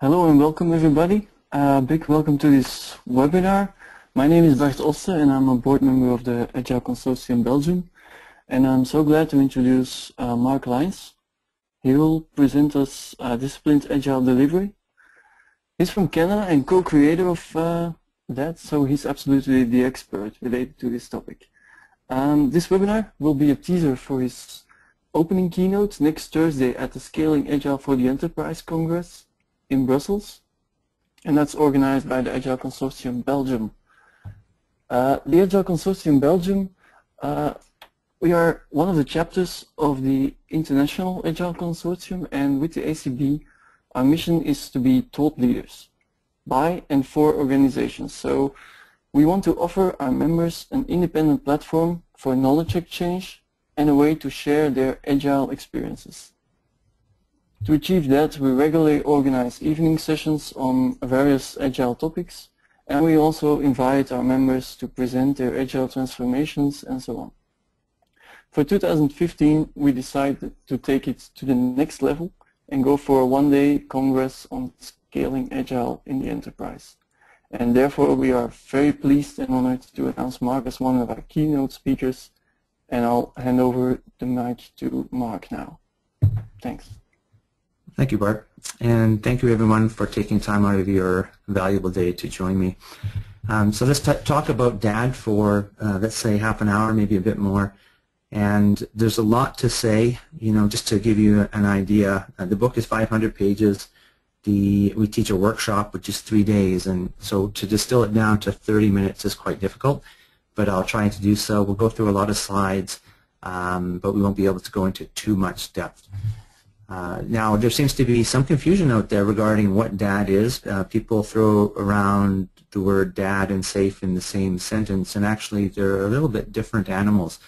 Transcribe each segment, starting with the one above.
Hello and welcome everybody. Big welcome to this webinar. My name is Bart Osse and I'm a board member of the Agile Consortium Belgium. And I'm so glad to introduce Mark Lyons. He will present us Disciplined Agile Delivery. He's from Canada and co-creator of that, so he's absolutely the expert related to this topic. This webinar will be a teaser for his opening keynote next Thursday at the Scaling Agile for the Enterprise Congress in Brussels, and that's organized by the Agile Consortium Belgium. The Agile Consortium Belgium, we are one of the chapters of the International Agile Consortium, and with the ACB, our mission is to be thought leaders by and for organizations. So we want to offer our members an independent platform for knowledge exchange and a way to share their Agile experiences. To achieve that, we regularly organize evening sessions on various Agile topics, and we also invite our members to present their Agile transformations and so on. For 2015, we decided to take it to the next level and go for a one-day congress on scaling Agile in the enterprise. And therefore, we are very pleased and honored to announce Mark as one of our keynote speakers, and I'll hand over the mic to Mark now. Thanks. Thank you, Bart, and thank you everyone for taking time out of your valuable day to join me. So let's talk about DAD for, let's say, half an hour, maybe a bit more. And there's a lot to say, just to give you an idea. The book is 500 pages. We teach a workshop, which is 3 days, and so to distill it down to 30 minutes is quite difficult, but I'll try to do so. We'll go through a lot of slides, but we won't be able to go into too much depth. Now, there seems to be some confusion out there regarding what DAD is. People throw around the word DAD and SAFe in the same sentence, and actually they're a little bit different animals.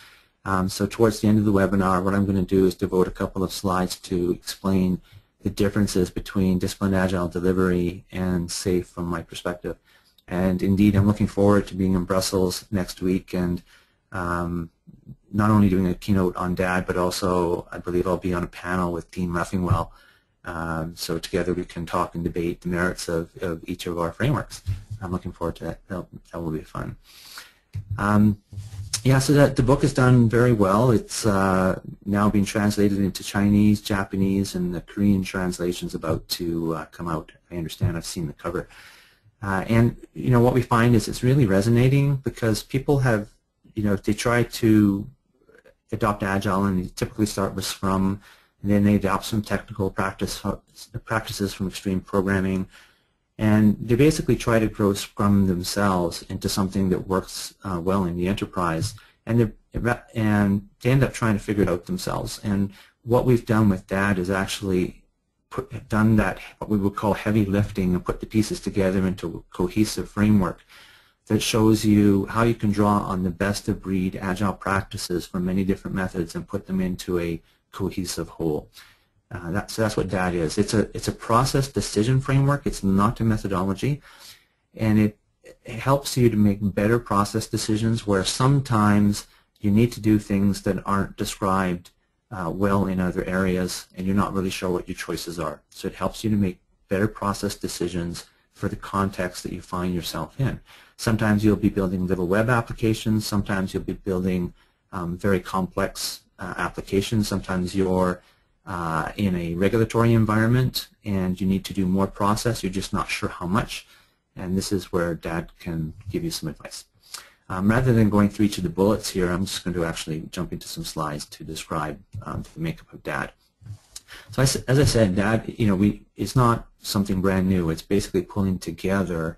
So towards the end of the webinar, what I'm going to do is devote a couple of slides to explain the differences between Disciplined Agile Delivery and SAFe from my perspective. And indeed, I'm looking forward to being in Brussels next week and not only doing a keynote on DAD, but also I believe I'll be on a panel with Dean Leffingwell. So together we can talk and debate the merits of each of our frameworks. I'm looking forward to that. That will be fun. Yeah, so the book is done very well. It's now being translated into Chinese, Japanese, and the Korean translation's about to come out. I understand. I've seen the cover. And what we find is it's really resonating because people have, they try to adopt Agile, and they typically start with Scrum, and then they adopt some technical practices from extreme programming, and they basically try to grow Scrum themselves into something that works well in the enterprise, and they end up trying to figure it out themselves. And what we've done with DAD is actually done that, what we would call heavy lifting, and put the pieces together into a cohesive framework that shows you how you can draw on the best of breed Agile practices from many different methods and put them into a cohesive whole. That's what DAD is. It's a process decision framework. It's not a methodology, and it helps you to make better process decisions where sometimes you need to do things that aren't described well in other areas, and you're not really sure what your choices are. So it helps you to make better process decisions for the context that you find yourself in. Sometimes you'll be building little web applications. Sometimes you'll be building very complex applications. Sometimes you're in a regulatory environment and you need to do more process. You're just not sure how much. And this is where DAD can give you some advice. Rather than going through each of the bullets here, I'm just going to actually jump into some slides to describe the makeup of DAD. So as I said, DAD, it's not something brand new. It's basically pulling together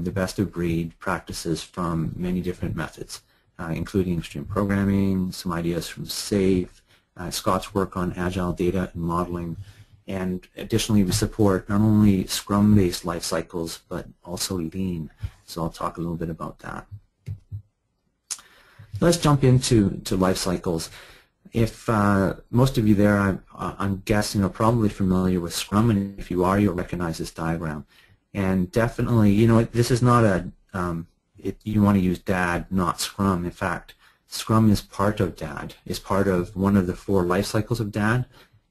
the best of breed practices from many different methods, including extreme programming, some ideas from SAFe, Scott's work on Agile data and modeling, and additionally we support not only Scrum-based life cycles but also Lean. So I'll talk a little bit about that. Let's jump into life cycles. If most of you there, I'm guessing, are probably familiar with Scrum, and if you are, you'll recognize this diagram. And definitely, this is not a, you want to use DAD, not Scrum. In fact, Scrum is part of DAD, is part of one of the 4 life cycles of DAD,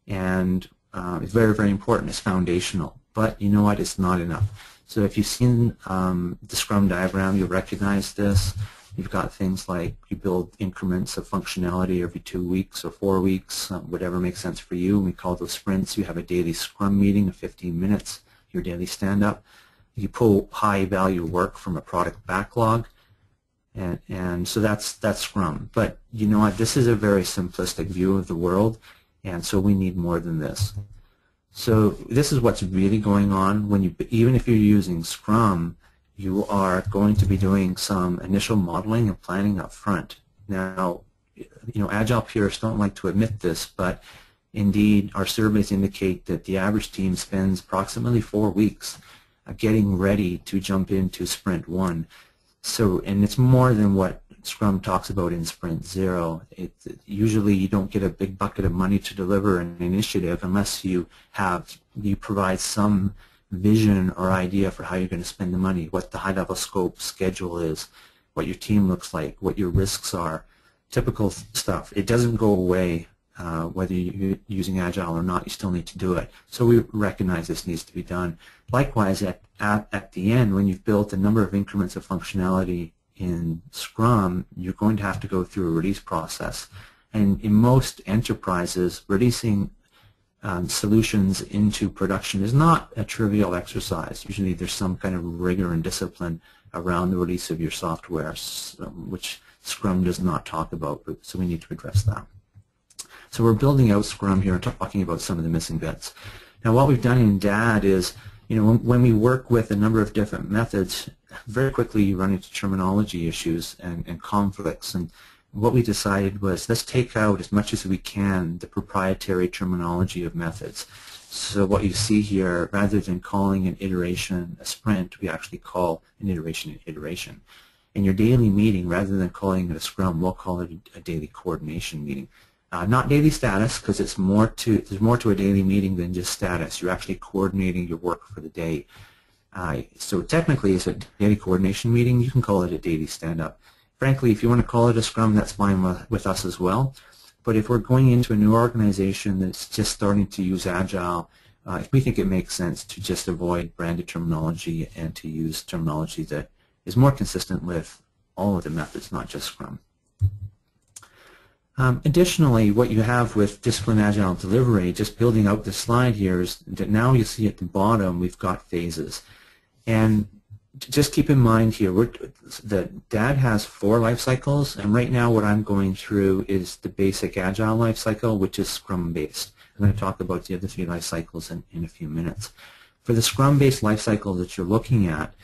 and it's very, very important. It's foundational. but you know what, it's not enough. So if you've seen the Scrum diagram, you'll recognize this. You've got things like you build increments of functionality every 2 weeks or 4 weeks, whatever makes sense for you. We call those sprints. You have a daily Scrum meeting of 15 minutes, your daily stand-up. You pull high-value work from a product backlog, and so that's Scrum. But you know what? This is a very simplistic view of the world, and so we need more than this. So this is what's really going on when you, even if you're using Scrum, you are going to be doing some initial modeling and planning up front. Now, Agile purists don't like to admit this, but indeed our surveys indicate that the average team spends approximately 4 weeks getting ready to jump into Sprint 1. So, and it's more than what Scrum talks about in Sprint 0. Usually you don't get a big bucket of money to deliver an initiative unless you provide some vision or idea for how you're going to spend the money, what the high-level scope schedule is, what your team looks like, what your risks are, typical stuff. It doesn't go away whether you're using Agile or not. You still need to do it. So we recognize this needs to be done. Likewise, at the end, when you've built a number of increments of functionality in Scrum, you're going to have to go through a release process. And in most enterprises, releasing solutions into production is not a trivial exercise. Usually there's some kind of rigor and discipline around the release of your software, which Scrum does not talk about, so we need to address that. So we're building out Scrum here and talking about some of the missing bits. Now what we've done in DAD is, when we work with a number of different methods, very quickly you run into terminology issues and conflicts. And what we decided was, let's take out as much as we can the proprietary terminology of methods. So what you see here, rather than calling an iteration a sprint, we actually call an iteration an iteration. In your daily meeting, rather than calling it a Scrum, we'll call it a daily coordination meeting. Not daily status, because there's more to a daily meeting than just status. You're actually coordinating your work for the day. So technically, it's a daily coordination meeting. You can call it a daily stand-up. Frankly, if you want to call it a Scrum, that's fine with us as well. But if we're going into a new organization that's just starting to use Agile, we think it makes sense to just avoid branded terminology and to use terminology that is more consistent with all of the methods, not just Scrum. Additionally, what you have with Disciplined Agile Delivery, just building out the slide here, is that now you see at the bottom we've got phases. And just keep in mind here that DAD has 4 life cycles, and right now what I'm going through is the basic Agile life cycle, which is Scrum-based. I'm going to talk about the other 3 life cycles in a few minutes. For the Scrum-based life cycle that you're looking at,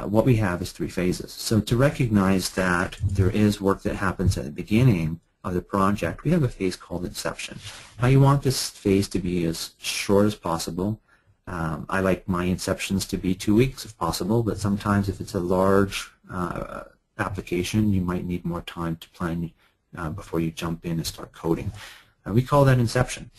what we have is 3 phases. So to recognize that there is work that happens at the beginning of the project, we have a phase called Inception. Now you want this phase to be as short as possible. I like my inceptions to be 2 weeks if possible, but sometimes if it's a large application, you might need more time to plan before you jump in and start coding. We call that Inception.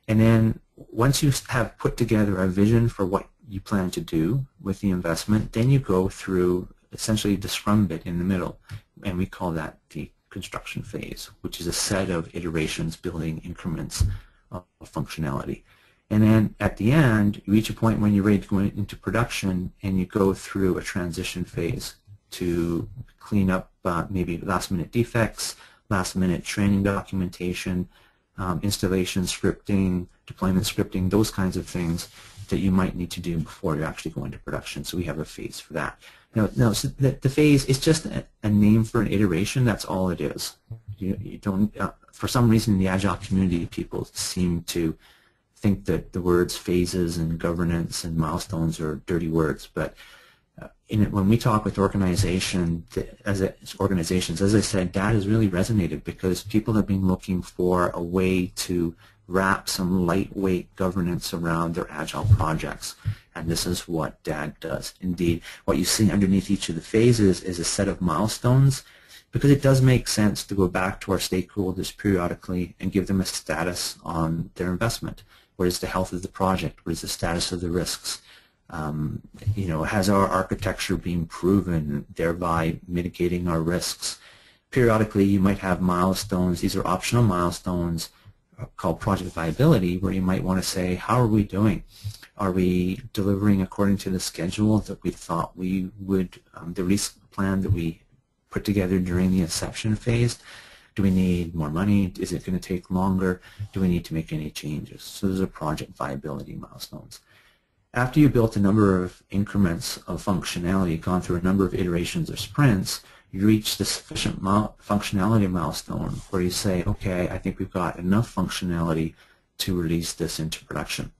And then once you have put together a vision for what you plan to do with the investment, then you go through essentially the Scrum bit in the middle, and we call that the construction phase, which is a set of iterations building increments of functionality. And then at the end, you reach a point when you're ready to go into production, and you go through a transition phase to clean up maybe last-minute defects, last-minute training documentation, installation scripting, deployment scripting, those kinds of things that you might need to do before you actually go into production. So we have a phase for that. Now so the phase is just a name for an iteration. That's all it is. You don't, for some reason in the Agile community, people seem to think that the words phases and governance and milestones are dirty words, but when we talk with organizations, as I said, that has really resonated because people have been looking for a way to wrap some lightweight governance around their Agile projects, and this is what DAD does. Indeed, what you see underneath each of the phases is a set of milestones, because it does make sense to go back to our stakeholders periodically and give them a status on their investment. What is the health of the project? What is the status of the risks? Has our architecture been proven, thereby mitigating our risks? Periodically, you might have milestones. These are optional milestones called project viability, where you might want to say, how are we doing? Are we delivering according to the schedule that we thought we would, the release plan that we put together during the inception phase? Do we need more money? Is it going to take longer? Do we need to make any changes? So those are project viability milestones. After you built a number of increments of functionality, gone through a number of iterations or sprints, you reach the sufficient functionality milestone where you say, okay, I think we've got enough functionality to release this into production.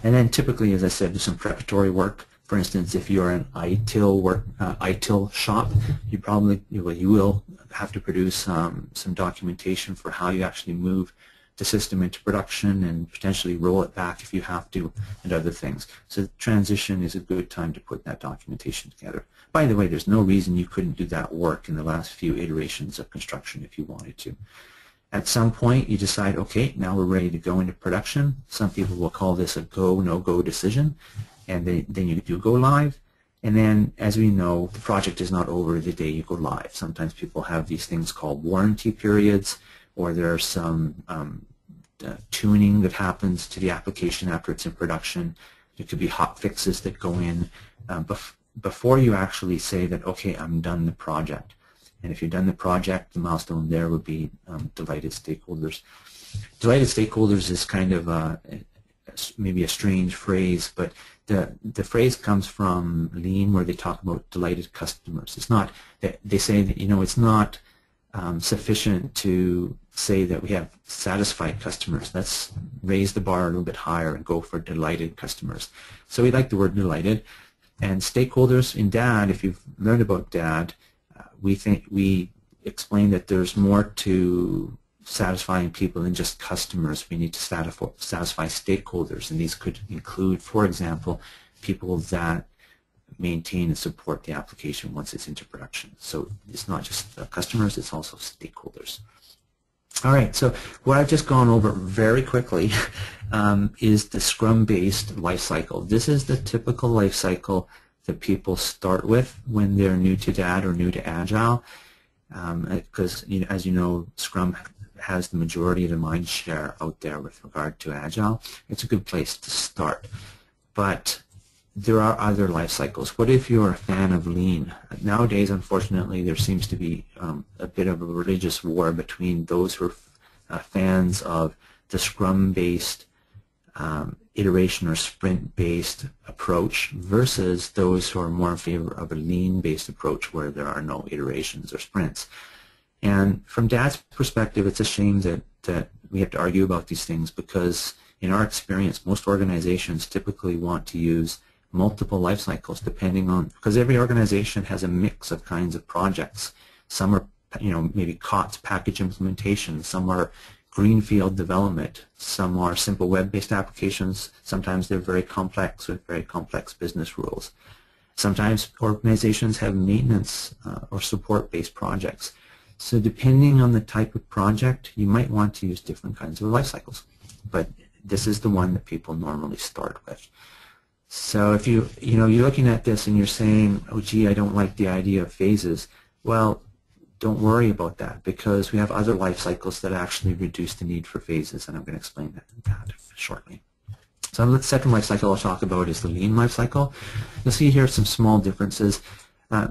And then typically, as I said, there's some preparatory work. For instance, if you're an ITIL shop, you will have to produce some documentation for how you actually move the system into production and potentially roll it back if you have to, and other things. So the transition is a good time to put that documentation together. By the way, there's no reason you couldn't do that work in the last few iterations of construction if you wanted to. At some point, you decide, okay, now we're ready to go into production. Some people will call this a go, no-go decision, and then you do go live. And then, as we know, the project is not over the day you go live. Sometimes people have these things called warranty periods, or there's some tuning that happens to the application after it's in production. There could be hot fixes that go in before you actually say that, okay, I'm done the project. And if you're done the project, the milestone there would be delighted stakeholders. Delighted stakeholders is kind of maybe a strange phrase, but the phrase comes from Lean, where they talk about delighted customers. It's not that they say that, it's not sufficient to say that we have satisfied customers. Let's raise the bar a little bit higher and go for delighted customers. So we like the word delighted. And stakeholders in DAD, if you've learned about DAD, we explain that there's more to satisfying people than just customers. We need to satisfy stakeholders, and these could include, for example, people that maintain and support the application once it's into production. So it's not just customers, it's also stakeholders. All right, so what I've just gone over very quickly is the Scrum-based life cycle. This is the typical life cycle that people start with when they're new to DAD or new to Agile, because as you know, Scrum has the majority of the mind share out there with regard to Agile. It's a good place to start. But there are other life cycles. What if you're a fan of Lean? Nowadays, unfortunately, there seems to be a bit of a religious war between those who are fans of the Scrum-based iteration or sprint-based approach versus those who are more in favor of a Lean-based approach where there are no iterations or sprints. And from DAD's perspective, it's a shame that we have to argue about these things, because in our experience, most organizations typically want to use multiple life cycles depending on, because every organization has a mix of kinds of projects. Some are, maybe COTS, package implementation. Some are greenfield development. Some are simple web-based applications. Sometimes they're very complex with very complex business rules. Sometimes organizations have maintenance or support-based projects. So depending on the type of project, you might want to use different kinds of life cycles. But this is the one that people normally start with. So if you're looking at this and you're saying, oh gee, I don't like the idea of phases, well, don't worry about that, because we have other life cycles that actually reduce the need for phases, and I'm going to explain that shortly. So the second life cycle I'll talk about is the Lean life cycle. You'll see here some small differences.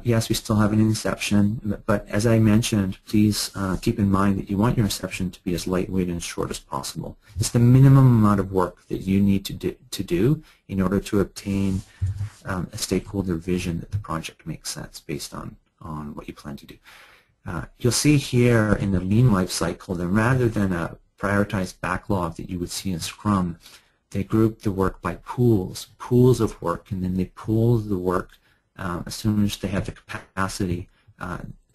Yes, we still have an inception, but as I mentioned, please keep in mind that you want your inception to be as lightweight and short as possible. It's the minimum amount of work that you need to do in order to obtain a stakeholder vision that the project makes sense based on what you plan to do. You'll see here in the Lean life cycle that rather than a prioritized backlog that you would see in Scrum, they group the work by pools of work, and then they pool the work as soon as they have the capacity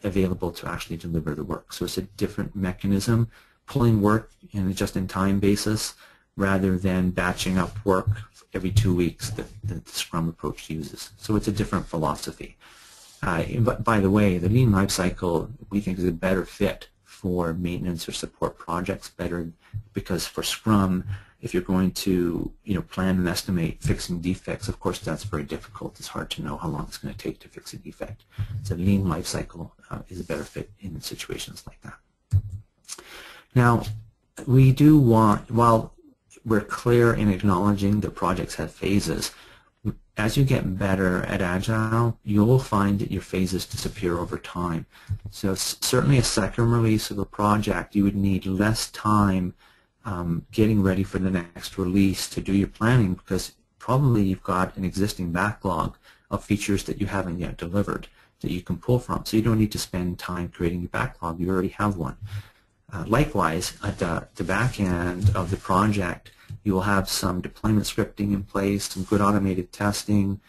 available to actually deliver the work. So it's a different mechanism, pulling work in a just-in-time basis rather than batching up work every 2 weeks that the Scrum approach uses. So it's a different philosophy. But by the way, the Lean lifecycle we think is a better fit for maintenance or support projects, better because for Scrum, if you're going to plan and estimate fixing defects, of course that's very difficult. It's hard to know how long it's going to take to fix a defect. So Lean lifecycle is a better fit in situations like that. Now, we do want, while we're clear in acknowledging that projects have phases. As you get better at Agile, you'll find that your phases disappear over time. So certainly a second release of a project, you would need less time getting ready for the next release to do your planning, because probably you've got an existing backlog of features that you haven't yet delivered that you can pull from. So you don't need to spend time creating your backlog. You already have one. Likewise, at the back end of the project, you will have some deployment scripting in place, some good automated testing,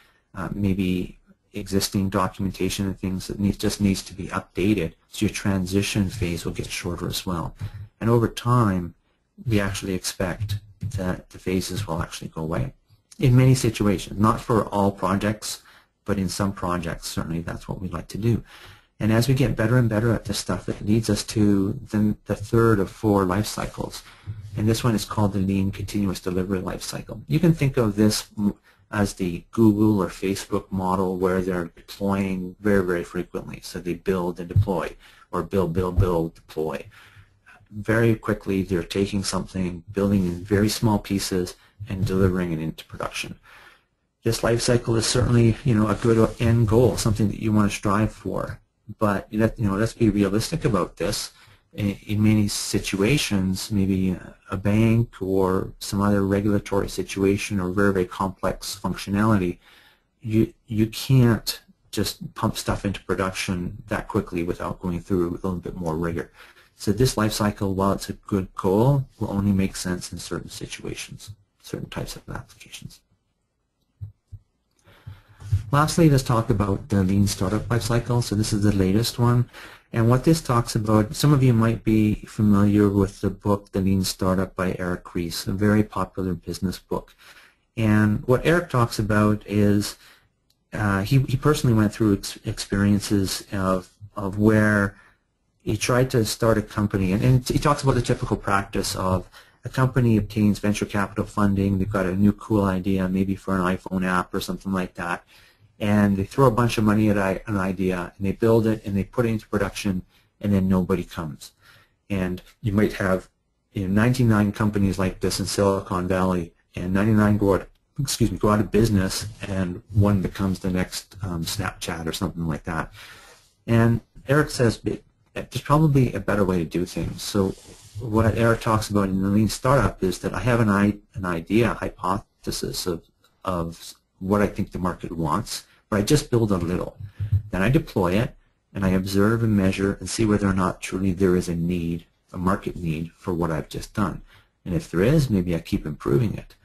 maybe existing documentation and things that just needs to be updated, so your transition phase will get shorter as well. And over time, we actually expect that the phases will actually go away. In many situations, not for all projects, but in some projects, certainly that's what we like to do. And as we get better and better at this stuff, it leads us to the third of 4 life cycles. And this one is called the Lean Continuous Delivery life cycle. You can think of this as the Google or Facebook model, where they're deploying very, very frequently. So they build and deploy, or build, deploy. Very quickly, they're taking something, building in very small pieces, and delivering it into production. This life cycle is certainly, a good end goal, something that you want to strive for. But let's be realistic about this. In many situations, maybe a bank or some other regulatory situation or very, very complex functionality, you can't just pump stuff into production that quickly without going through a little bit more rigor. So this life cycle, while it's a good goal, will only make sense in certain situations, certain types of applications. Lastly, let's talk about the Lean Startup Lifecycle. So this is the latest one. And what this talks about, some of you might be familiar with the book, The Lean Startup by Eric Ries, a very popular business book. And what Eric talks about is he personally went through experiences of where he tried to start a company. And he talks about the typical practice of a company obtains venture capital funding. They've got a new cool idea, maybe for an iPhone app or something like that. And they throw a bunch of money at an idea, and they build it, and they put it into production, and then nobody comes. And you might have 99 companies like this in Silicon Valley, and 99 go out of business, and one becomes the next Snapchat or something like that. And Eric says there's probably a better way to do things. So what Eric talks about in the Lean Startup is that I have an idea, a hypothesis of what I think the market wants, but I just build a little. Then I deploy it, and I observe and measure and see whether or not truly there is a need, a market need for what I've just done. And if there is, maybe I keep improving it.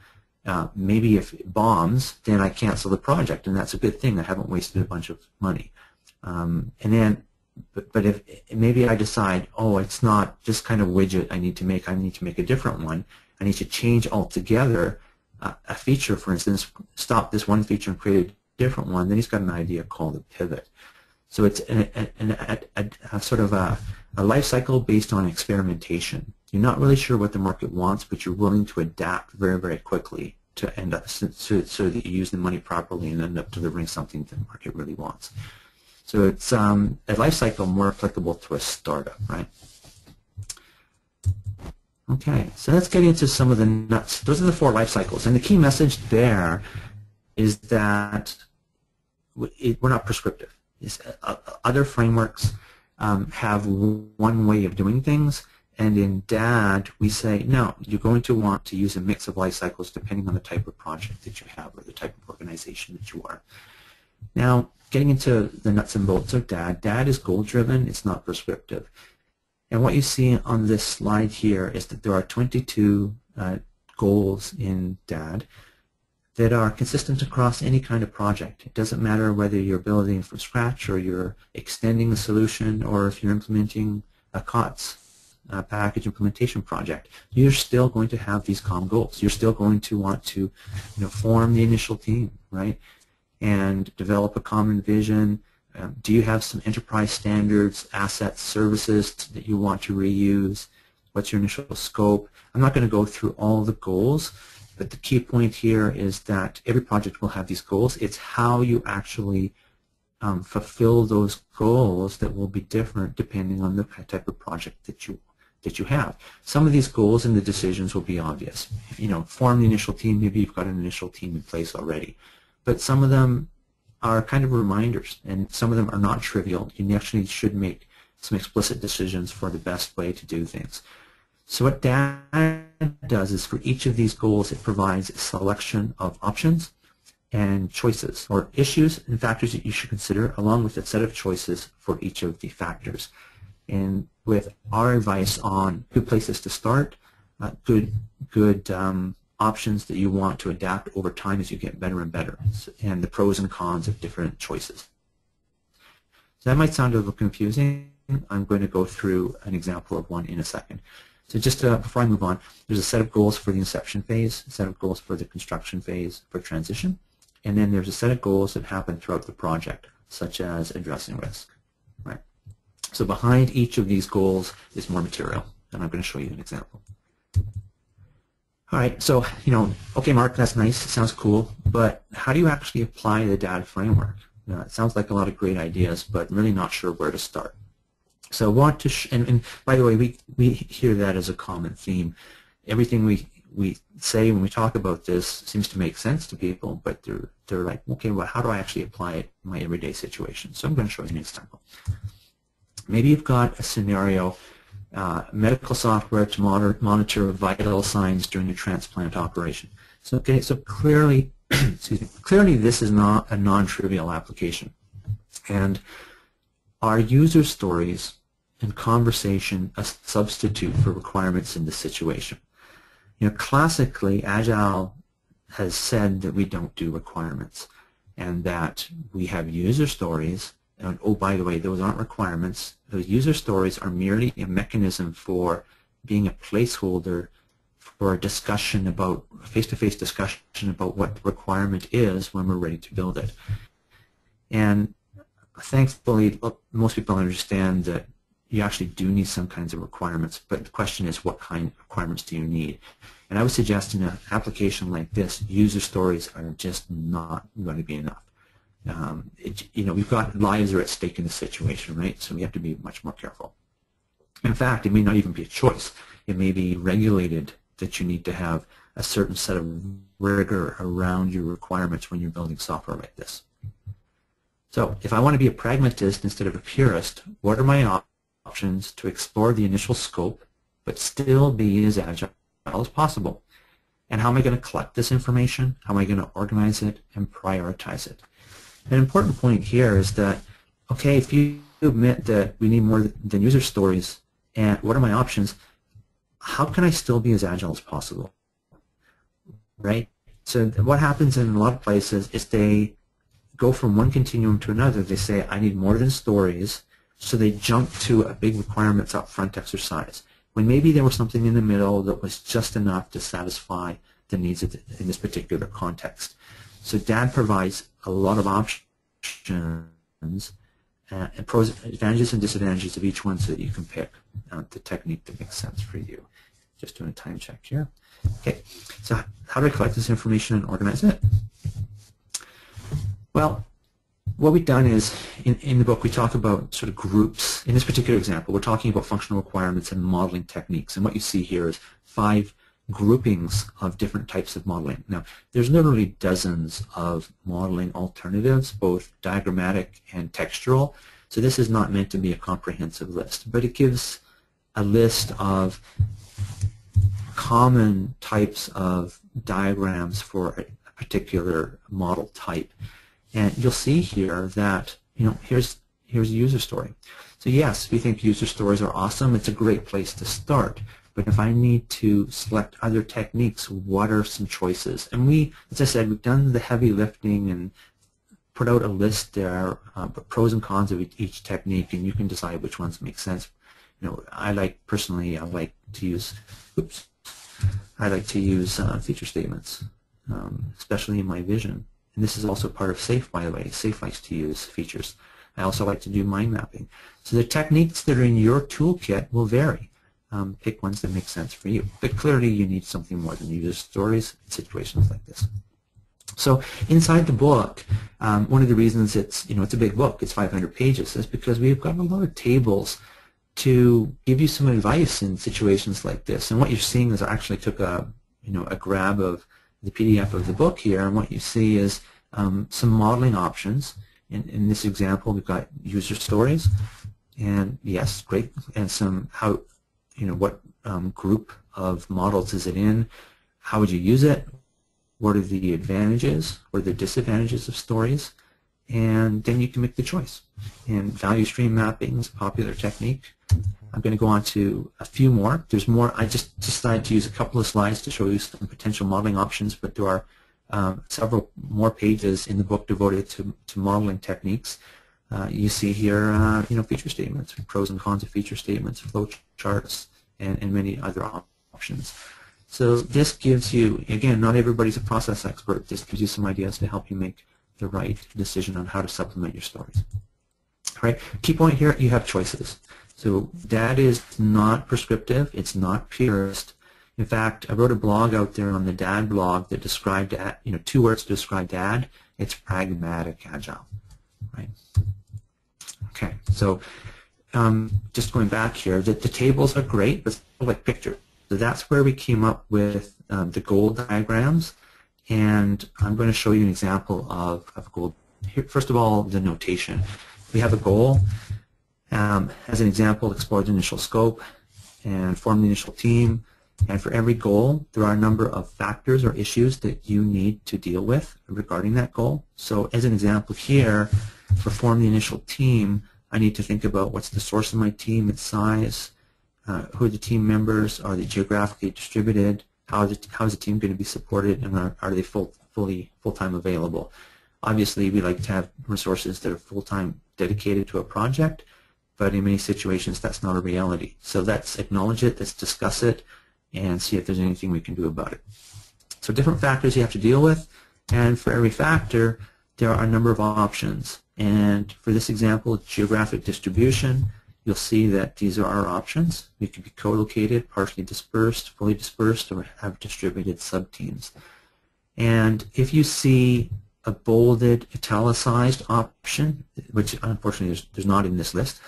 Maybe if it bombs, then I cancel the project, and that's a good thing. I haven't wasted a bunch of money. But if maybe I decide, oh, it's not this kind of widget I need to make a different one. I need to change altogether a feature, for instance, stop this one feature and create a different one. Then he's got an idea called a pivot. So it's a sort of a life cycle based on experimentation. You're not really sure what the market wants, but you're willing to adapt very, very quickly to end up so that you use the money properly and end up delivering something that the market really wants. So it's a life cycle more applicable to a startup, right? Okay, so let's get into some of the nuts. Those are the 4 life cycles, and the key message there is that we're not prescriptive. Other frameworks have one way of doing things, and in DAD we say, no, you're going to want to use a mix of life cycles depending on the type of project that you have or the type of organization that you are. Now, getting into the nuts and bolts of DAD is goal-driven, it's not prescriptive. And what you see on this slide here is that there are 22 goals in DAD that are consistent across any kind of project. It doesn't matter whether you're building from scratch or you're extending a solution or if you're implementing a COTS, package implementation project. You're still going to have these common goals. You're still going to want to form the initial team, right, and develop a common vision. Do you have some enterprise standards, assets, services that you want to reuse? What's your initial scope? I'm not going to go through all the goals, but the key point here is that every project will have these goals. It's how you actually fulfill those goals that will be different depending on the type of project that that you have. Some of these goals and the decisions will be obvious. Form the initial team. Maybe you've got an initial team in place already. But some of them are kind of reminders, and some of them are not trivial. You actually should make some explicit decisions for the best way to do things. So what DAD does is for each of these goals, it provides a selection of options and choices, or issues and factors that you should consider, along with a set of choices for each of the factors. And with our advice on good places to start, good options that you want to adapt over time as you get better and better, and the pros and cons of different choices. So that might sound a little confusing. I'm going to go through an example of one in a second. So just before I move on, there's a set of goals for the inception phase, a set of goals for the construction phase, for transition, and then there's a set of goals that happen throughout the project, such as addressing risk. Right? So behind each of these goals is more material, and I'm going to show you an example. All right, so, okay, Mark, that's nice, it sounds cool, but how do you actually apply the DAD framework? It sounds like a lot of great ideas, but I'm really not sure where to start. So I want to, and by the way, we hear that as a common theme. Everything we say when we talk about this seems to make sense to people, but they're like, okay, well, how do I actually apply it in my everyday situation? So I'm going to show you an example. Maybe you've got a scenario, medical software to monitor vital signs during a transplant operation. So, okay, so clearly, excuse me, clearly this is not a non-trivial application. And are user stories and conversation a substitute for requirements in this situation? Classically, Agile has said that we don't do requirements and that we have user stories. And, oh, by the way, those aren't requirements. Those user stories are merely a mechanism for being a placeholder for a discussion about, face-to-face discussion about what the requirement is when we're ready to build it. And thankfully, most people understand that you actually do need some kinds of requirements, but the question is, what kind of requirements do you need? And I would suggest in an application like this, user stories are just not going to be enough. We've got lives are at stake in this situation, right? So we have to be much more careful. In fact, it may not even be a choice. It may be regulated that you need to have a certain set of rigor around your requirements when you're building software like this. So if I want to be a pragmatist instead of a purist, what are my options to explore the initial scope but still be as agile as possible? And how am I going to collect this information? How am I going to organize it and prioritize it? An important point here is that, okay, if you admit that we need more than user stories, and what are my options, how can I still be as agile as possible? Right? So what happens in a lot of places is they go from one continuum to another. They say, I need more than stories, so they jump to a big requirements up front exercise, when maybe there was something in the middle that was just enough to satisfy the needs of in this particular context. So DAD provides a lot of options and pros, advantages and disadvantages of each one so that you can pick the technique that makes sense for you. Just doing a time check here. Okay, so how do I collect this information and organize it? Well, what we've done is, in the book, we talk about sort of groups. In this particular example, we're talking about functional requirements and modeling techniques. And what you see here is 5 groupings of different types of modeling. Now, there's literally dozens of modeling alternatives, both diagrammatic and textual. So this is not meant to be a comprehensive list, but it gives a list of common types of diagrams for a particular model type. And you'll see here that, here's a user story. So yes, we think user stories are awesome. It's a great place to start. But if I need to select other techniques, what are some choices? And we, as I said, we've done the heavy lifting and put out a list there, pros and cons of each technique, and you can decide which ones make sense. Personally, I like to use, feature statements, especially in my vision. And this is also part of SAFE, by the way. SAFE likes to use features. I also like to do mind mapping. So the techniques that are in your toolkit will vary. Pick ones that make sense for you. But clearly you need something more than user stories in situations like this. So inside the book, one of the reasons it's a big book, it's 500 pages, is because we've got a lot of tables to give you some advice in situations like this. And what you're seeing is I actually took a grab of the PDF of the book here, and what you see is some modeling options. In this example, we've got user stories, and yes, great, and some what group of models is it in, how would you use it, what are the advantages, what are the disadvantages of stories, and then you can make the choice. And value stream mapping is a popular technique. I'm going to go on to a few more. There's more. I just decided to use a couple of slides to show you some potential modeling options, but there are several more pages in the book devoted to modeling techniques. You see here, feature statements, pros and cons of feature statements, flow charts, and many other options. So this gives you, again, not everybody's a process expert. This gives you some ideas to help you make the right decision on how to supplement your stories. All right. Key point here: you have choices. So that is not prescriptive. It's not purist. In fact, I wrote a blog out there on the DAD blog that described, 2 words to describe DAD. It's pragmatic agile, right? Okay, so just going back here, the tables are great, but like pictures. So that's where we came up with the goal diagrams, and I'm going to show you an example of a goal. Here, first of all, the notation. We have a goal. As an example, explore the initial scope and form the initial team. And for every goal, there are a number of factors or issues that you need to deal with regarding that goal. So as an example here, for form the initial team, I need to think about what's the source of my team, its size, who are the team members, are they geographically distributed, how is the team going to be supported, and are they full-time available. Obviously, we like to have resources that are full-time dedicated to a project, but in many situations that's not a reality. So let's acknowledge it, let's discuss it, and see if there's anything we can do about it. So different factors you have to deal with, and for every factor there are a number of options. And for this example, geographic distribution, you'll see that these are our options. We could be co-located, partially dispersed, fully dispersed, or have distributed subteams. And if you see a bolded, italicized option, which unfortunately there's not in this list,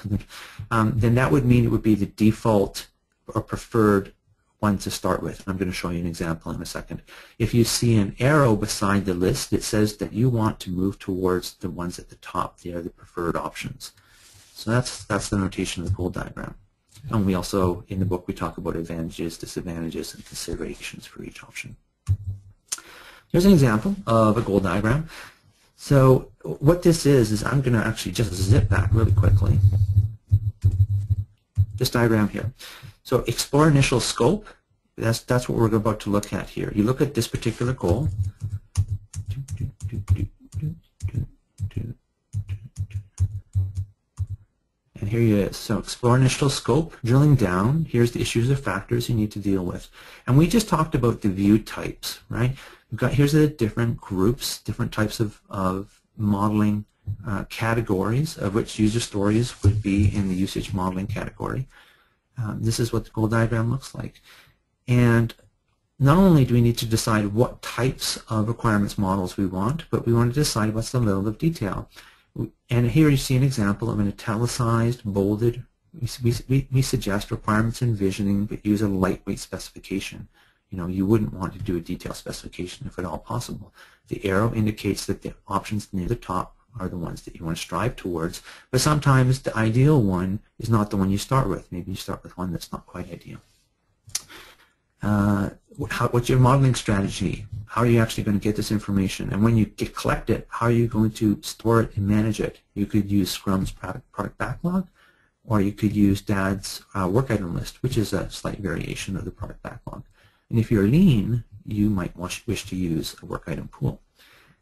then that would mean it would be the default or preferred one to start with. I'm going to show you an example in a second. If you see an arrow beside the list, it says that you want to move towards the ones at the top. They are the preferred options. So that's the notation of the goal diagram. And we also, in the book, we talk about advantages, disadvantages, and considerations for each option. Here's an example of a goal diagram. So what this is I'm going to actually just zip back really quickly. This diagram here. So explore initial scope. That's what we're about to look at here. You look at this particular goal. And here it is. So explore initial scope, drilling down. Here's the issues or factors you need to deal with. And we just talked about the view types, right? Here's the different groups, different types of modeling categories, of which user stories would be in the usage modeling category. This is what the goal diagram looks like. And not only do we need to decide what types of requirements models we want, but we want to decide what's the level of detail. And here you see an example of an italicized, bolded. We suggest requirements envisioning, but use a lightweight specification. You wouldn't want to do a detailed specification if at all possible. The arrow indicates that the options near the top are the ones that you want to strive towards, but sometimes the ideal one is not the one you start with. Maybe you start with one that's not quite ideal. What's your modeling strategy? How are you actually going to get this information? And when you collect it, how are you going to store it and manage it? You could use Scrum's product backlog, or you could use DAD's work item list, which is a slight variation of the product backlog. And if you're lean, you might wish to use a work item pool.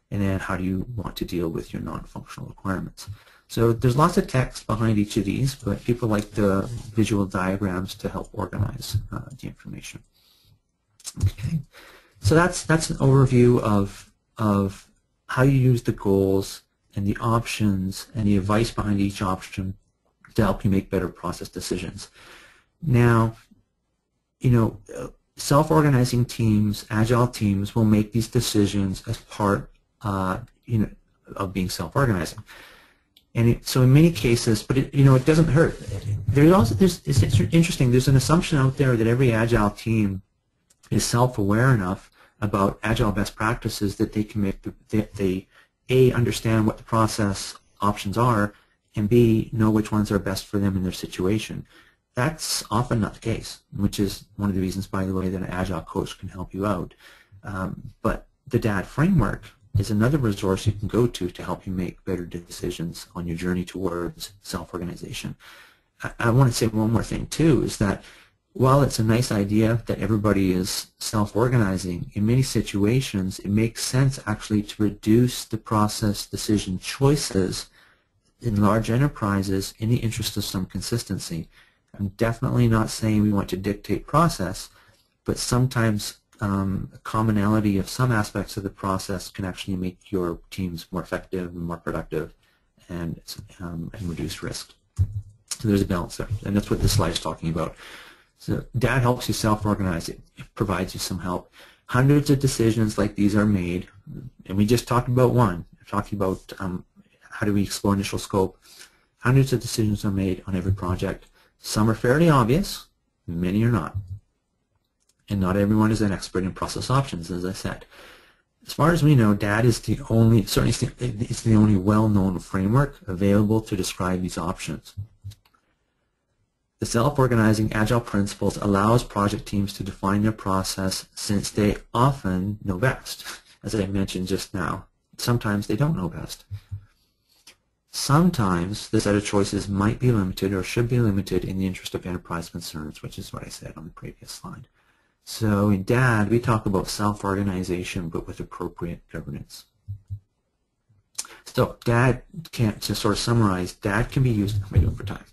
And then how do you want to deal with your non-functional requirements? So there's lots of text behind each of these, but people like the visual diagrams to help organize the information. Okay, so that's an overview of how you use the goals and the options and the advice behind each option to help you make better process decisions. Now, self-organizing teams, agile teams, will make these decisions as part of being self-organizing. And so in many cases, but it doesn't hurt. It's interesting. There's an assumption out there that every Agile team is self-aware enough about Agile best practices that they can they A, understand what the process options are, and B, know which ones are best for them in their situation. That's often not the case, which is one of the reasons, by the way, that an Agile Coach can help you out. But the DAD framework is another resource you can go to help you make better decisions on your journey towards self-organization. I want to say one more thing, too, is that while it's a nice idea that everybody is self-organizing, in many situations it makes sense actually to reduce the process decision choices in large enterprises in the interest of some consistency. I'm definitely not saying we want to dictate process, but sometimes a commonality of some aspects of the process can actually make your teams more effective and more productive and reduce risk. So there's a balance there, and that's what this slide is talking about. So DAD helps you self-organize. It provides you some help. Hundreds of decisions like these are made, and we just talked about one. We're talking about how do we explore initial scope. Hundreds of decisions are made on every project. Some are fairly obvious, many are not. And not everyone is an expert in process options, as I said. As far as we know, DAD is the only, it's the only well-known framework available to describe these options. The self-organizing Agile principles allows project teams to define their process since they often know best. As I mentioned just now, sometimes they don't know best. Sometimes the set of choices might be limited or should be limited in the interest of enterprise concerns, which is what I said on the previous slide. So in DAD, we talk about self-organization but with appropriate governance. So DAD, to sort of summarize, DAD can be used, how am I doing for time?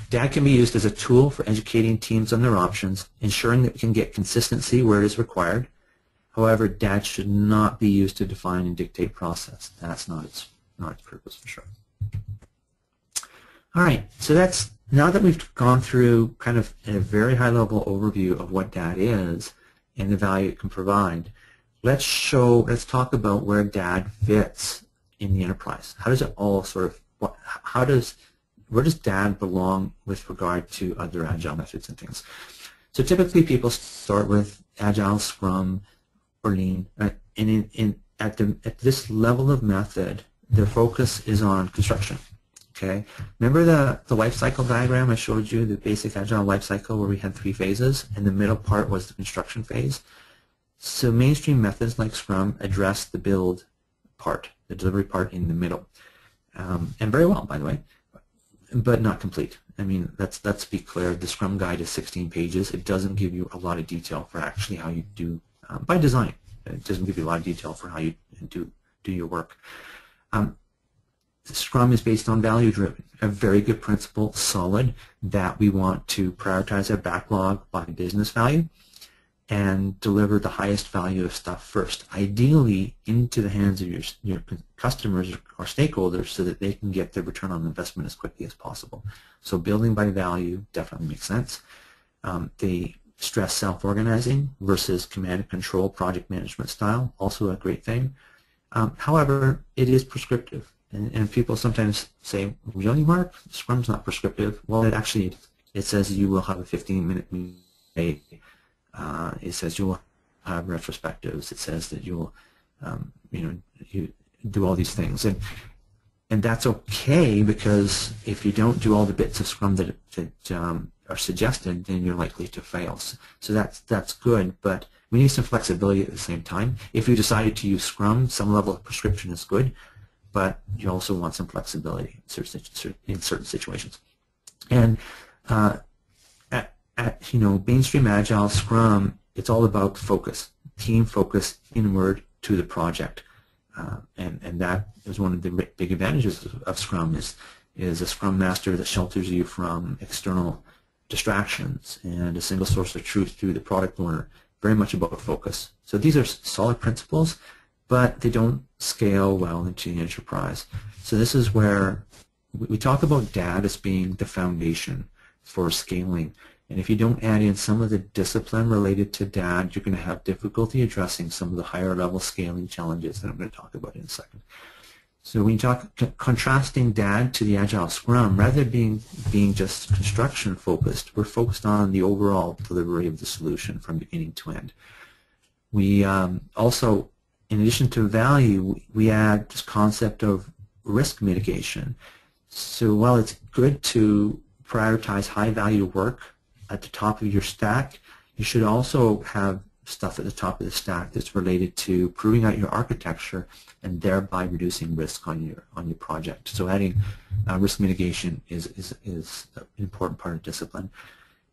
DAD can be used as a tool for educating teams on their options, ensuring that we can get consistency where it is required. However, DAD should not be used to define and dictate process. That's not its purpose for sure. All right, so that's, now that we've gone through kind of a very high-level overview of what DAD is and the value it can provide, let's talk about where DAD fits in the enterprise. How does it all sort of, where does DAD belong with regard to other Agile methods and things? So typically people start with Agile, Scrum, or Lean, right? And at this level of method, their focus is on construction. Okay, remember the life cycle diagram I showed you, the basic Agile life cycle where we had 3 phases, and the middle part was the construction phase? So mainstream methods like Scrum address the build part, the delivery part in the middle, and very well, by the way, but not complete. I mean, let's be clear, the Scrum guide is 16 pages. It doesn't give you a lot of detail for actually how you do, by design, it doesn't give you a lot of detail for how you do your work. Scrum is based on value-driven, a very good principle, solid, that we want to prioritize our backlog by business value and deliver the highest value of stuff first, ideally into the hands of your customers or stakeholders so that they can get their return on investment as quickly as possible. So building by value definitely makes sense. They stress self-organizing versus command and control project management style, also a great thing. However, it is prescriptive. And people sometimes say, really, Mark? Scrum's not prescriptive. Well, it says you will have a 15-minute meeting. It says you will have retrospectives. It says that you will, you do all these things. And that's okay, because if you don't do all the bits of Scrum that are suggested, then you're likely to fail. So that's good, but we need some flexibility at the same time. If you decided to use Scrum, some level of prescription is good, but you also want some flexibility in certain situations. And mainstream Agile, Scrum, it's all about focus, team focus inward to the project. And that is one of the big advantages of Scrum is a Scrum Master that shelters you from external distractions and a single source of truth through the product owner, very much about focus. So these are solid principles, but they don't scale well into the enterprise. So this is where we talk about DAD as being the foundation for scaling. And if you don't add in some of the discipline related to DAD, you're going to have difficulty addressing some of the higher level scaling challenges that I'm going to talk about in a second. So when you talk contrasting DAD to the Agile Scrum, rather than being just construction focused, we're focused on the overall delivery of the solution from beginning to end. We also, in addition to value, we add this concept of risk mitigation. So while it's good to prioritize high value work at the top of your stack, you should also have stuff at the top of the stack that's related to proving out your architecture and thereby reducing risk on your project. So adding risk mitigation is an important part of discipline.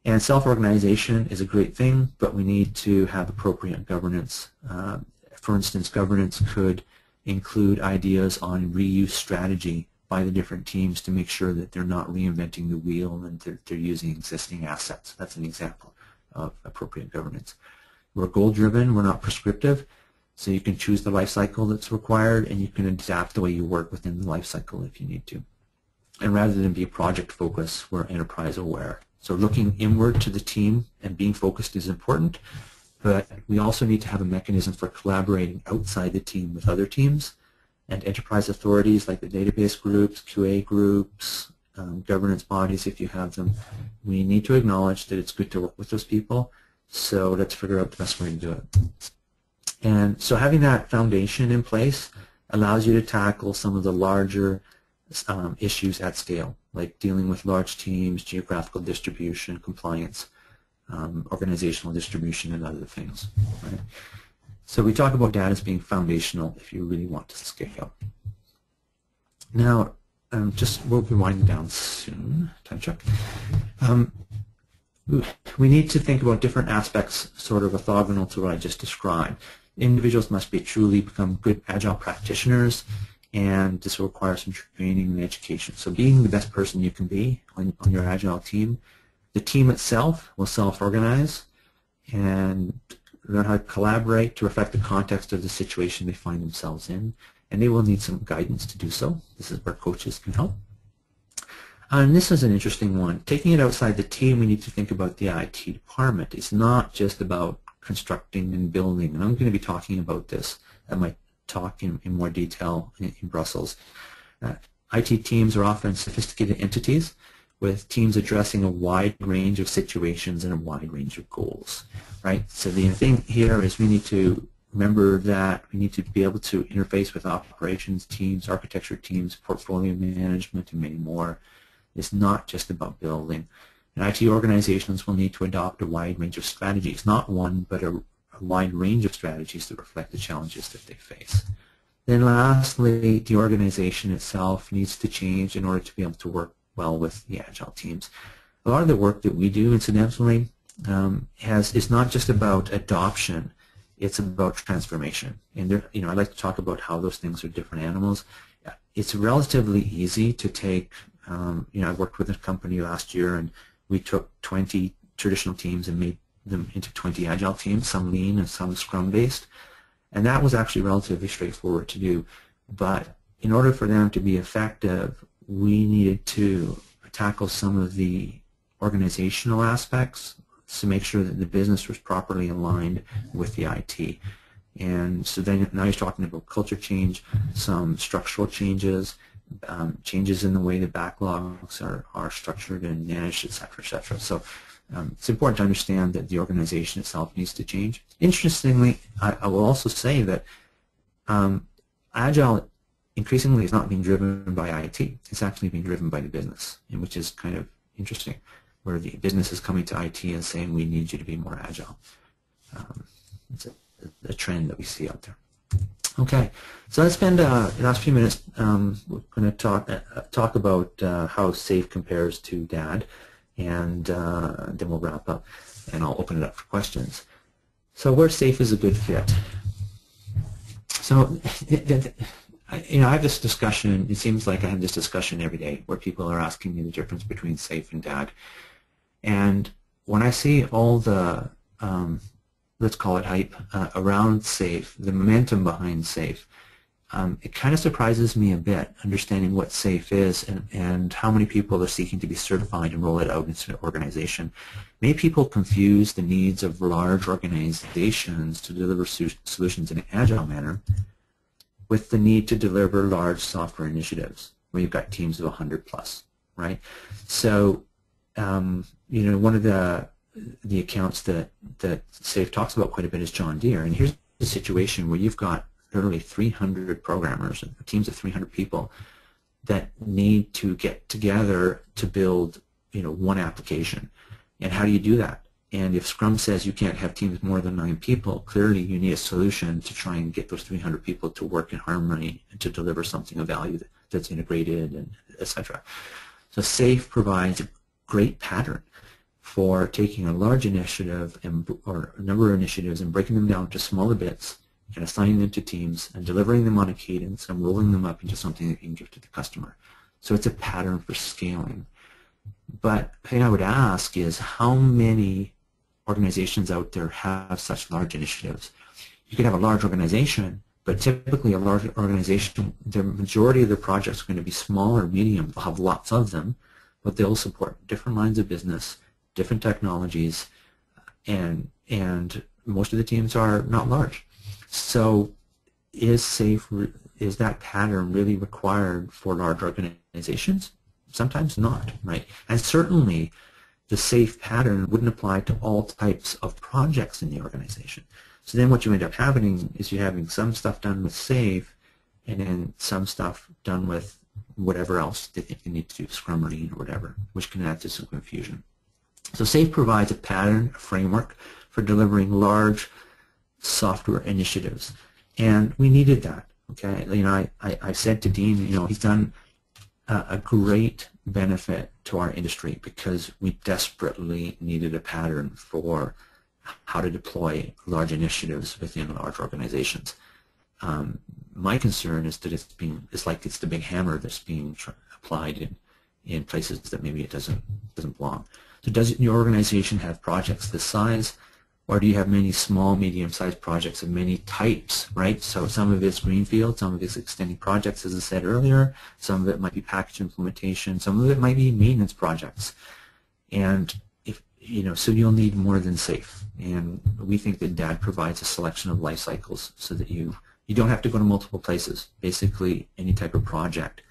And self-organization is a great thing, but we need to have appropriate governance. For instance, governance could include ideas on reuse strategy by the different teams to make sure that they're not reinventing the wheel and they're using existing assets. That's an example of appropriate governance. We're goal-driven, we're not prescriptive, so you can choose the life cycle that's required and you can adapt the way you work within the life cycle if you need to. And rather than be project focused, we're enterprise aware. So looking inward to the team and being focused is important, but we also need to have a mechanism for collaborating outside the team with other teams and enterprise authorities like the database groups, QA groups, governance bodies if you have them. We need to acknowledge that it's good to work with those people. So let's figure out the best way to do it. And so having that foundation in place allows you to tackle some of the larger issues at scale, like dealing with large teams, geographical distribution, compliance, organizational distribution, and other things. Right? So we talk about data as being foundational if you really want to scale. Now, we'll be winding down soon. Time check. We need to think about different aspects sort of orthogonal to what I just described. Individuals must truly become good Agile practitioners, and this will require some training and education. So being the best person you can be on your Agile team. The team itself will self-organize and learn how to collaborate to reflect the context of the situation they find themselves in, and they will need some guidance to do so. This is where coaches can help. And this is an interesting one. Taking it outside the team, we need to think about the IT department. It's not just about constructing and building, and I'm going to be talking about this at my talk in more detail in Brussels. IT teams are often sophisticated entities with teams addressing a wide range of situations and a wide range of goals, right? So the thing here is we need to remember that we need to be able to interface with operations teams, architecture teams, portfolio management, and many more. It's not just about building. And IT organizations will need to adopt a wide range of strategies, not one, but a wide range of strategies that reflect the challenges that they face. Then lastly, the organization itself needs to change in order to be able to work well with the Agile teams. A lot of the work that we do, incidentally, is not just about adoption, it's about transformation. And I like to talk about how those things are different animals. It's relatively easy to take I worked with a company last year, and we took 20 traditional teams and made them into 20 Agile teams, some lean and some Scrum-based. And that was actually relatively straightforward to do. But in order for them to be effective, we needed to tackle some of the organizational aspects to make sure that the business was properly aligned with the IT. And so then now you're talking about culture change, some structural changes, changes in the way the backlogs are structured and managed, et cetera, et cetera. So it's important to understand that the organization itself needs to change. Interestingly, I will also say that Agile increasingly is not being driven by IT. It's actually being driven by the business, which is kind of interesting, where the business is coming to IT and saying, we need you to be more Agile. It's a trend that we see out there. Okay, so let's spend the last few minutes. We're going to talk about how SAFe compares to DAD, and then we'll wrap up, and I'll open it up for questions. So where SAFe is a good fit. So I have this discussion. It seems like I have this discussion every day where people are asking me the difference between SAFe and DAD, and when I see all the let's call it hype, around SAFe, the momentum behind SAFe, it kind of surprises me a bit, understanding what SAFe is and how many people are seeking to be certified and roll it out into an organization. Many people confuse the needs of large organizations to deliver solutions in an agile manner with the need to deliver large software initiatives where you've got teams of 100 plus, right? So, one of the accounts that SAFE talks about quite a bit is John Deere, and here's a situation where you've got literally 300 programmers, teams of 300 people that need to get together to build, one application. And how do you do that? And if Scrum says you can't have teams more than 9 people, clearly you need a solution to try and get those 300 people to work in harmony and to deliver something of value that's integrated, and etc. So SAFE provides a great pattern for taking a large initiative or a number of initiatives and breaking them down to smaller bits and assigning them to teams and delivering them on a cadence and rolling them up into something that you can give to the customer. So it's a pattern for scaling. But the thing I would ask is, how many organizations out there have such large initiatives? You could have a large organization, but typically a large organization, the majority of their projects are going to be small or medium. They'll have lots of them, but they'll support different lines of business, different technologies, and most of the teams are not large. So is that pattern really required for large organizations? Sometimes not, right? And certainly the SAFE pattern wouldn't apply to all types of projects in the organization. So then what you end up having is you're having some stuff done with SAFE and then some stuff done with whatever else they think they need to do, Scrum or Lean or whatever, which can add to some confusion. So SAFE provides a pattern, a framework for delivering large software initiatives. And we needed that, okay? I said to Dean, he's done a great benefit to our industry because we desperately needed a pattern for how to deploy large initiatives within large organizations. My concern is that it's like it's the big hammer that's being applied in places that maybe it doesn't belong. So does your organization have projects this size, or do you have many small, medium-sized projects of many types, right? So some of it's greenfield, some of it's extending projects, as I said earlier, some of it might be package implementation, some of it might be maintenance projects. And so you'll need more than SAFE. And we think that DAD provides a selection of life cycles so that you don't have to go to multiple places. Basically, any type of project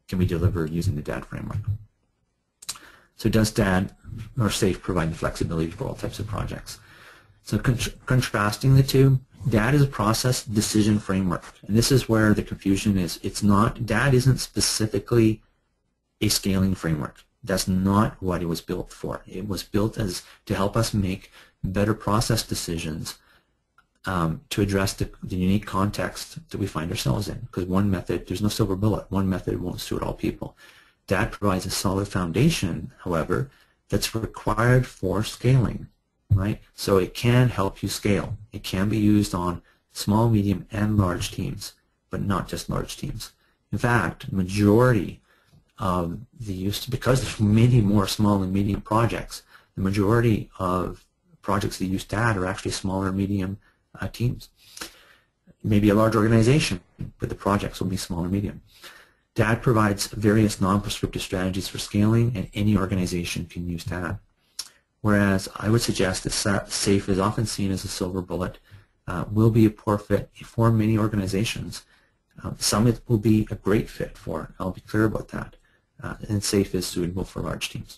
can be delivered using the DAD framework. So does DAD or SAFE provide the flexibility for all types of projects? So contrasting the two, DAD is a process decision framework. And this is where the confusion is. DAD isn't specifically a scaling framework. That's not what it was built for. It was built to help us make better process decisions to address the unique context that we find ourselves in. Because one method, there's no silver bullet. One method won't suit all people. DAD provides a solid foundation, however, that's required for scaling, right? So it can help you scale. It can be used on small, medium, and large teams, but not just large teams. In fact, majority of the use, because there's many more small and medium projects, the majority of projects that use DAD are actually smaller and medium teams. Maybe a large organization, but the projects will be small or medium. DAD provides various non-prescriptive strategies for scaling, and any organization can use DAD. Whereas I would suggest that SAFE is often seen as a silver bullet, will be a poor fit for many organizations. Some it will be a great fit for, I'll be clear about that, and SAFE is suitable for large teams.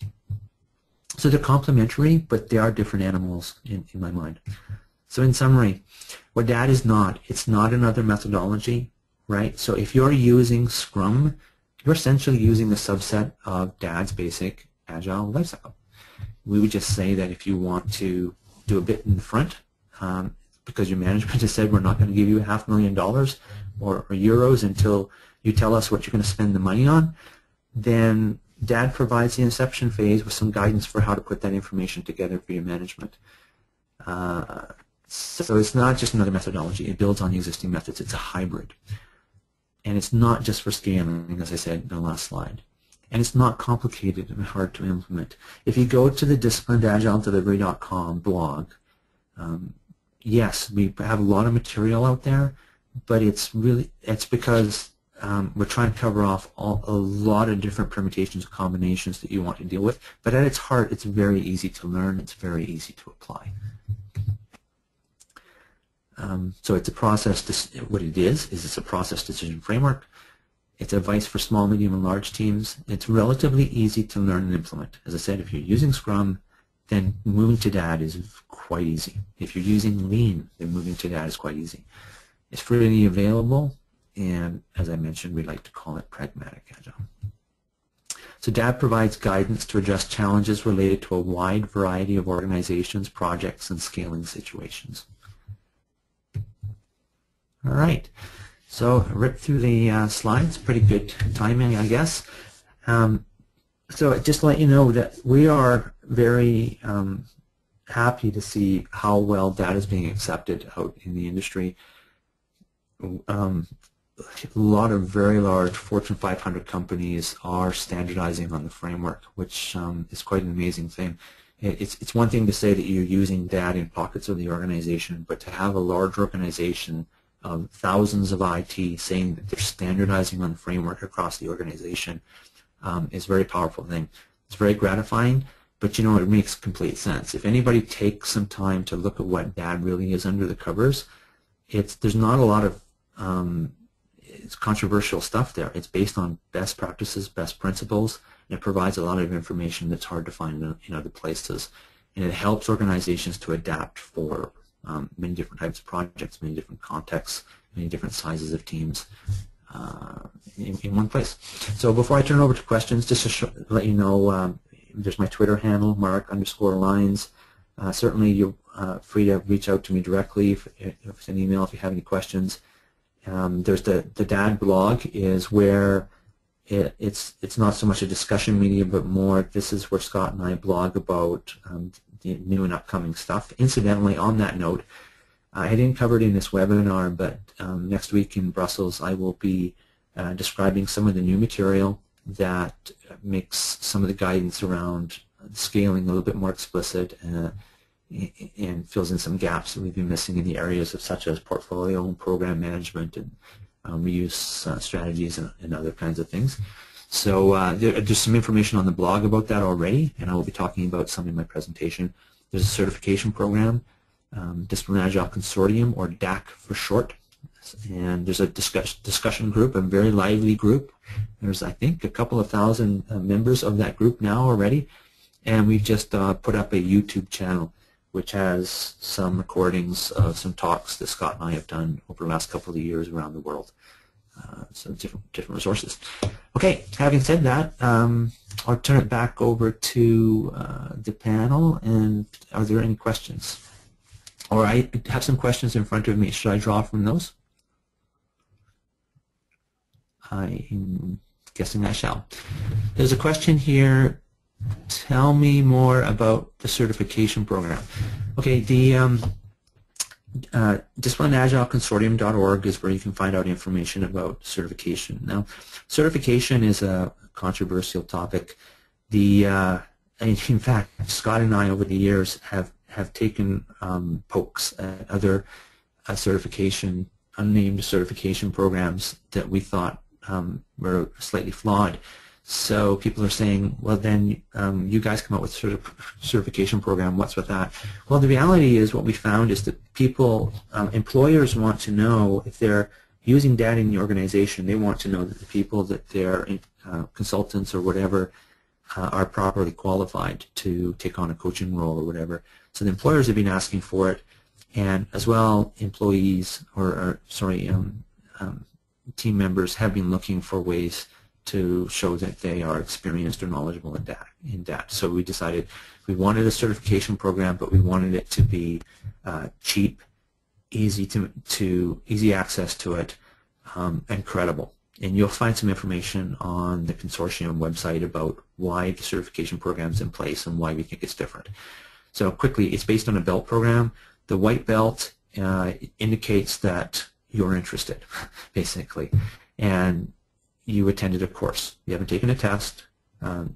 So they're complementary, but they are different animals in my mind. So in summary, what DAD is not, it's not another methodology, right? So if you're using Scrum, you're essentially using a subset of DAD's basic Agile lifecycle. We would just say that if you want to do a bit in the front, because your management has said we're not going to give you $500,000 or euros until you tell us what you're going to spend the money on, then DAD provides the inception phase with some guidance for how to put that information together for your management. So it's not just another methodology. It builds on the existing methods. It's a hybrid. And it's not just for scaling, as I said in the last slide. And it's not complicated and hard to implement. If you go to the disciplinedagiledelivery.com blog, yes, we have a lot of material out there, but it's because we're trying to cover off a lot of different permutations and combinations that you want to deal with. But at its heart, it's very easy to learn. It's very easy to apply. So it's a process, what it is it's a process decision framework. It's advice for small, medium, and large teams. It's relatively easy to learn and implement. As I said, if you're using Scrum, then moving to that is quite easy. If you're using Lean, then moving to that is quite easy. It's freely available, and as I mentioned, we like to call it pragmatic agile. So DAD provides guidance to address challenges related to a wide variety of organizations, projects, and scaling situations. All right. So rip through the slides, pretty good timing, I guess. So just to let you know that we are very happy to see how well data is being accepted out in the industry. A lot of very large Fortune 500 companies are standardizing on the framework, which is quite an amazing thing. It's one thing to say that you're using data in pockets of the organization, but to have a large organization of thousands of IT saying that they're standardizing on the framework across the organization is a very powerful thing. It's very gratifying, but you know, it makes complete sense. If anybody takes some time to look at what DAD really is under the covers, there's not a lot of it's controversial stuff there. It's based on best practices, best principles, and it provides a lot of information that's hard to find in other places. And it helps organizations to adapt for many different types of projects, many different contexts, many different sizes of teams in one place. So before I turn over to questions, just to let you know, there's my Twitter handle, Mark_Lines. Certainly you're free to reach out to me directly if it's an email if you have any questions. There's the DAD blog is where it's not so much a discussion medium, but more this is where Scott and I blog about the new and upcoming stuff. Incidentally, on that note, I didn't cover it in this webinar, but next week in Brussels I will be describing some of the new material that makes some of the guidance around scaling a little bit more explicit and fills in some gaps that we've been missing in the areas of such as portfolio and program management and reuse strategies and other kinds of things. So there's some information on the blog about that already, and I will be talking about some in my presentation. There's a certification program, Disciplined Agile Consortium, or DAC for short, and there's a discussion group, a very lively group. There's, I think, a couple of thousand members of that group now already, and we've just put up a YouTube channel which has some recordings of some talks that Scott and I have done over the last couple of years around the world. So different resources. Okay, having said that, I'll turn it back over to the panel, and are there any questions? Or I have some questions in front of me. Should I draw from those? I'm guessing I shall. There's a question here. Tell me more about the certification program. Okay, the DisciplinedAgileConsortium.org is where you can find out information about certification. Now, certification is a controversial topic. In fact, Scott and I over the years have taken pokes at other unnamed certification programs that we thought were slightly flawed. So people are saying, well, then you guys come up with a certification program. What's with that? Well, the reality is what we found is that employers want to know if they're using data in the organization, they want to know that the people that they're consultants or whatever are properly qualified to take on a coaching role or whatever. So the employers have been asking for it, and as well employees team members have been looking for ways to show that they are experienced or knowledgeable in that. So we decided we wanted a certification program, but we wanted it to be cheap, easy access to it, and credible. And you'll find some information on the consortium website about why the certification program is in place and why we think it's different. So quickly, it's based on a belt program. The white belt indicates that you're interested, basically, and you attended a course. You haven't taken a test, so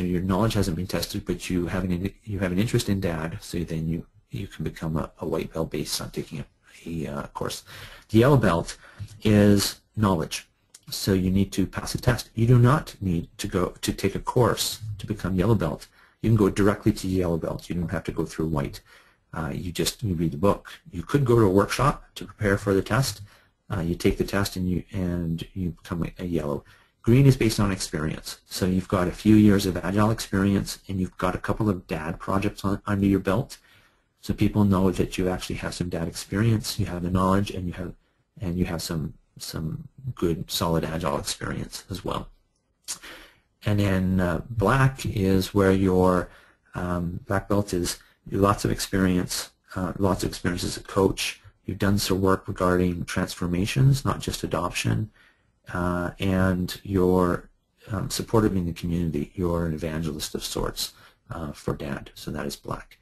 your knowledge hasn't been tested, but you have an interest in DAD, so then you can become a white belt based on taking a course. The yellow belt is knowledge, so you need to pass a test. You do not need to take a course to become yellow belt. You can go directly to yellow belt. You don't have to go through white. you read the book. You could go to a workshop to prepare for the test. You take the test and you become a yellow. Green is based on experience. So you've got a few years of Agile experience and you've got a couple of DAD projects under your belt. So people know that you actually have some DAD experience, you have the knowledge, and you have some good solid Agile experience as well. And then black is where your black belt is lots of experience as a coach. You've done some work regarding transformations, not just adoption, and you're supportive in the community. You're an evangelist of sorts for DAD, so that is black.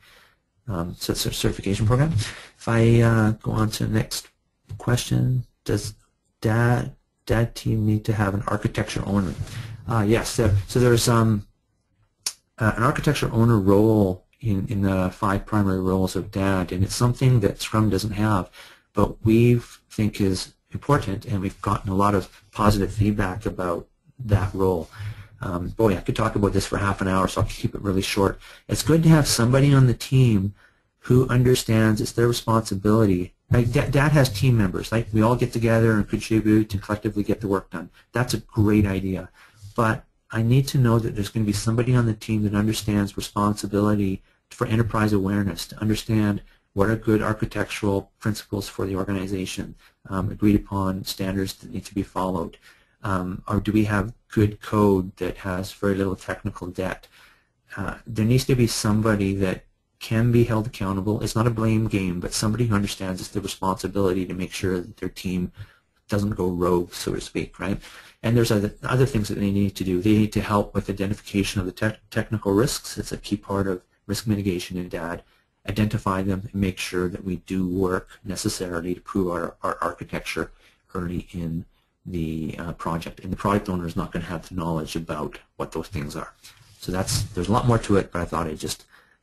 So it's a certification program. If I go on to the next question, does DAD team need to have an architecture owner? Yes, so there's an architecture owner role in the 5 primary roles of DAD, and it's something that Scrum doesn't have, but we think is important, and we've gotten a lot of positive feedback about that role. Boy, I could talk about this for half an hour, so I'll keep it really short. It's good to have somebody on the team who understands it's their responsibility. Like DAD has team members. Like we all get together and contribute and collectively get the work done. That's a great idea. But I need to know that there's going to be somebody on the team that understands responsibility for enterprise awareness, to understand what are good architectural principles for the organization, agreed upon standards that need to be followed. Or do we have good code that has very little technical debt? There needs to be somebody that can be held accountable. It's not a blame game, but somebody who understands it's their responsibility to make sure that their team doesn't go rogue, so to speak, right? And there's other things that they need to do. They need to help with identification of the technical risks. It's a key part of risk mitigation in DAD. Identify them and make sure that we do work necessarily to prove our architecture early in the project. And the product owner is not going to have the knowledge about what those things are. So there's a lot more to it, but I thought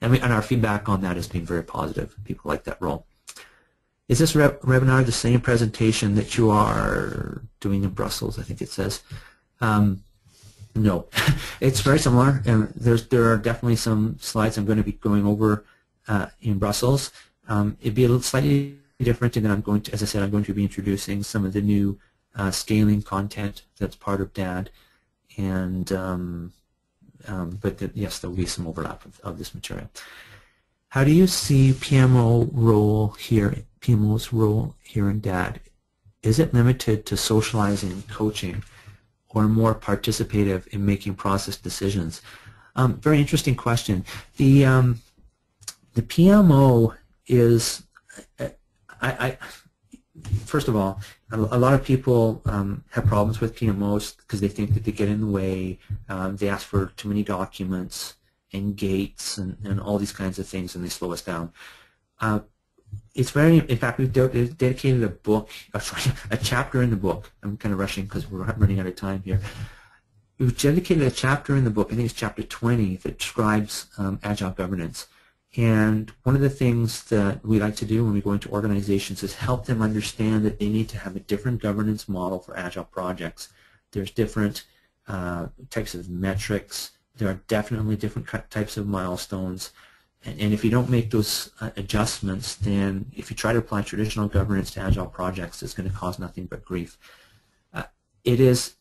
and our feedback on that has been very positive. People like that role. Is this webinar the same presentation that you are doing in Brussels? I think it says. No, it's very similar, and there are definitely some slides I'm going to be going over in Brussels. It'd be a little slightly different in that I'm going to, as I said, I'm going to be introducing some of the new scaling content that's part of DAD, and yes, there will be some overlap of this material. How do you see PMO's role here in DAD? Is it limited to socializing, coaching, or more participative in making process decisions? Very interesting question. The PMO is, first of all, a lot of people have problems with PMOs because they think that they get in the way. They ask for too many documents and gates and all these kinds of things, and they slow us down. It's in fact, we've dedicated a chapter in the book. I'm kind of rushing because we're running out of time here. We've dedicated a chapter in the book, I think it's chapter 20, that describes Agile governance. And one of the things that we like to do when we go into organizations is help them understand that they need to have a different governance model for Agile projects. There's different types of metrics. There are definitely different types of milestones. And if you don't make those adjustments, then if you try to apply traditional governance to Agile projects, it's going to cause nothing but grief. It is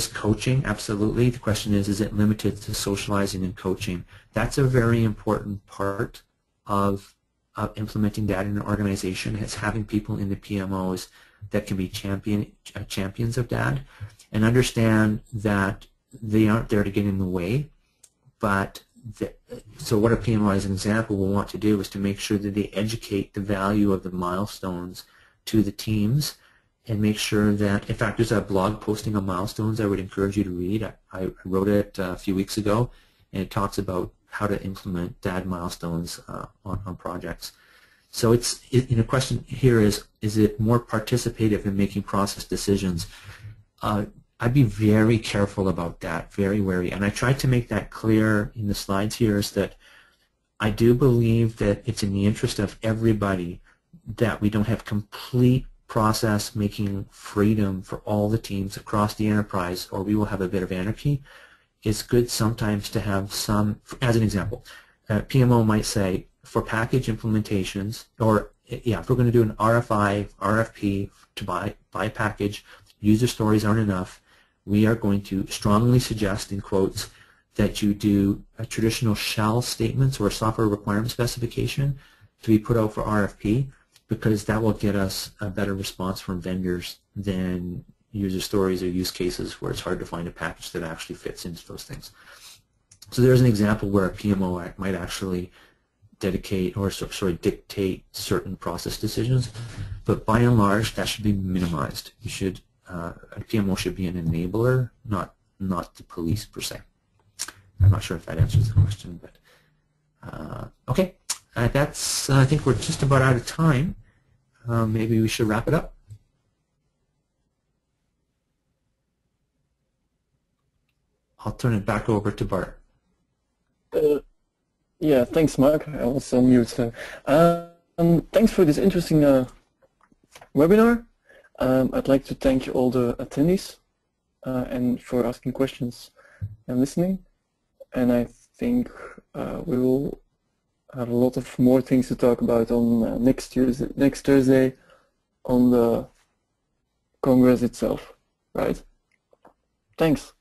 coaching, absolutely. The question is it limited to socializing and coaching? That's a very important part of implementing that in an organization. It's having people in the PMOs that can be champions of DAD and understand that they aren't there to get in the way. But so what a PMO, as an example, will want to do is to make sure that they educate the value of the milestones to the teams and make sure that, in fact, there's a blog posting on milestones I would encourage you to read. I wrote it a few weeks ago, and it talks about how to implement DAD milestones on projects. So the question here is it more participative in making process decisions? I'd be very careful about that, very wary. And I tried to make that clear in the slides here, is that I do believe that it's in the interest of everybody that we don't have complete process making freedom for all the teams across the enterprise, or we will have a bit of anarchy. It's good sometimes to have some, as an example, PMO might say, for package implementations, or yeah, if we're going to do an RFI, RFP to buy a package, user stories aren't enough. We are going to strongly suggest, in quotes, that you do a traditional shell statements or a software requirement specification to be put out for RFP, because that will get us a better response from vendors than user stories or use cases where it's hard to find a package that actually fits into those things. So there's an example where a PMO might actually dedicate or dictate certain process decisions, but by and large that should be minimized. You should a PMO should be an enabler, not the police per se. I'm not sure if that answers the question, but okay. That's I think we're just about out of time. Maybe we should wrap it up. I'll turn it back over to Bart. Yeah, thanks, Mark. I was on mute. So. Thanks for this interesting webinar. I'd like to thank all the attendees and for asking questions and listening. And I think we will have a lot of more things to talk about on next Thursday on the Congress itself, right? Thanks.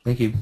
Thank you.